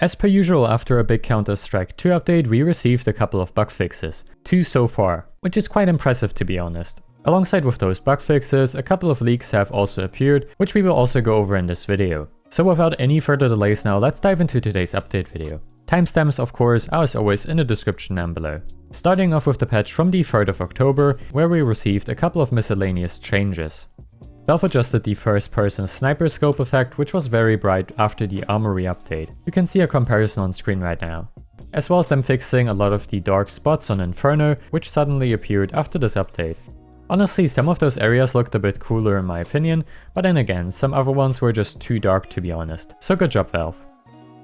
As per usual, after a big Counter-Strike 2 update, we received a couple of bug fixes. 2 so far, which is quite impressive to be honest. Alongside with those bug fixes, a couple of leaks have also appeared, which we will also go over in this video. So without any further delays now, let's dive into today's update video. Timestamps, of course, are as always in the description down below. Starting off with the patch from the 3rd of October, where we received a couple of miscellaneous changes. Valve adjusted the first-person sniper scope effect, which was very bright after the Armory update. You can see a comparison on screen right now. As well as them fixing a lot of the dark spots on Inferno, which suddenly appeared after this update. Honestly, some of those areas looked a bit cooler in my opinion, but then again, some other ones were just too dark to be honest. So good job, Valve.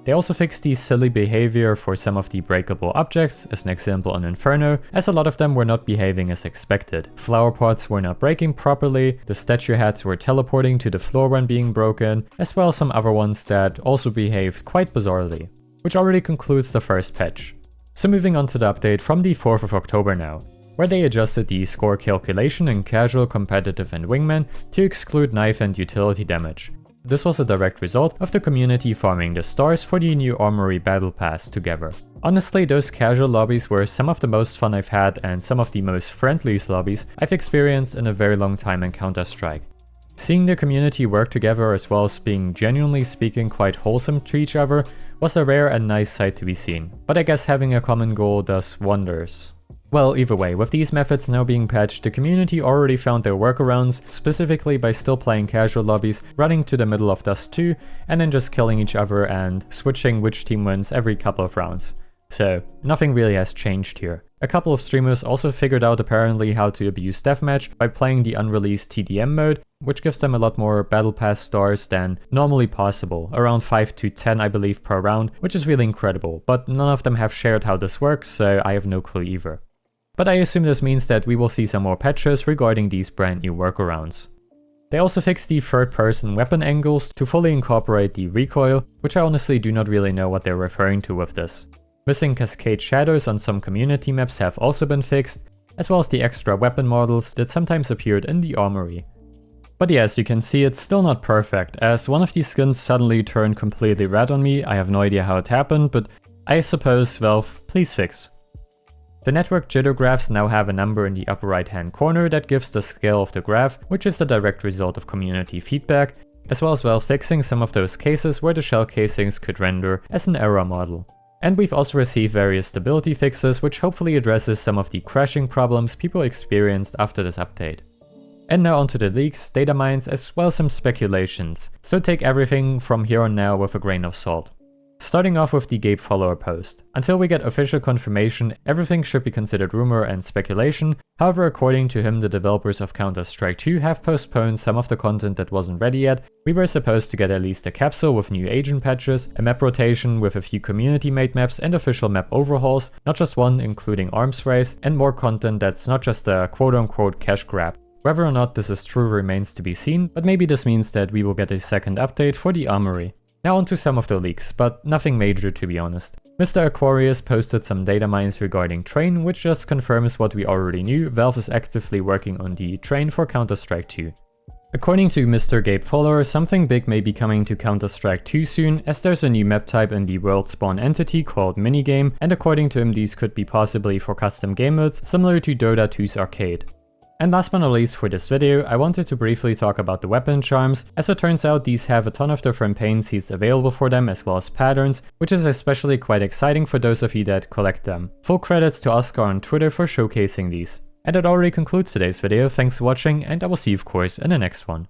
They also fixed the silly behavior for some of the breakable objects, as an example on Inferno, as a lot of them were not behaving as expected. Flower pots were not breaking properly, the statue hats were teleporting to the floor when being broken, as well as some other ones that also behaved quite bizarrely. Which already concludes the first patch. So moving on to the update from the 4th of October now, where they adjusted the score calculation in casual, competitive and wingman to exclude knife and utility damage. This was a direct result of the community farming the stars for the new Armory Battle Pass together. Honestly, those casual lobbies were some of the most fun I've had and some of the most friendliest lobbies I've experienced in a very long time in Counter-Strike. Seeing the community work together as well as being genuinely speaking quite wholesome to each other was a rare and nice sight to be seen, but I guess having a common goal does wonders. Well, either way, with these methods now being patched, the community already found their workarounds, specifically by still playing casual lobbies, running to the middle of Dust 2, and then just killing each other and switching which team wins every couple of rounds. So, nothing really has changed here. A couple of streamers also figured out apparently how to abuse Deathmatch by playing the unreleased TDM mode, which gives them a lot more Battle Pass stars than normally possible, around 5 to 10 I believe per round, which is really incredible, but none of them have shared how this works, so I have no clue either. But I assume this means that we will see some more patches regarding these brand new workarounds. They also fixed the third-person weapon angles to fully incorporate the recoil, which I honestly do not really know what they're referring to with this. Missing cascade shadows on some community maps have also been fixed, as well as the extra weapon models that sometimes appeared in the Armory. But yes, you can see it's still not perfect, as one of these skins suddenly turned completely red on me. I have no idea how it happened, but I suppose, Valve, please fix. The network jitter graphs now have a number in the upper right hand corner that gives the scale of the graph, which is the direct result of community feedback, as well as fixing some of those cases where the shell casings could render as an error model. And we've also received various stability fixes, which hopefully addresses some of the crashing problems people experienced after this update. And now onto the leaks, data mines, as well as some speculations, so take everything from here on now with a grain of salt. Starting off with the Gabefollower post. Until we get official confirmation, everything should be considered rumor and speculation. However, according to him, the developers of Counter-Strike 2 have postponed some of the content that wasn't ready yet. We were supposed to get at least a capsule with new agent patches, a map rotation with a few community-made maps and official map overhauls, not just one including arms race, and more content that's not just a quote-unquote cash grab. Whether or not this is true remains to be seen, but maybe this means that we will get a second update for the Armory. Now onto some of the leaks, but nothing major to be honest. Mr. Aquarius posted some data mines regarding Train, which just confirms what we already knew. Valve is actively working on the Train for Counter-Strike 2. According to Mr. Gabefollower, something big may be coming to Counter-Strike 2 soon, as there's a new map type in the world spawn entity called Minigame, and according to him these could be possibly for custom game modes, similar to Dota 2's arcade. And last but not least for this video, I wanted to briefly talk about the weapon charms, as it turns out these have a ton of different paint seeds available for them as well as patterns, which is especially quite exciting for those of you that collect them. Full credits to Oskarr on Twitter for showcasing these. And that already concludes today's video, thanks for watching and I will see you of course in the next one.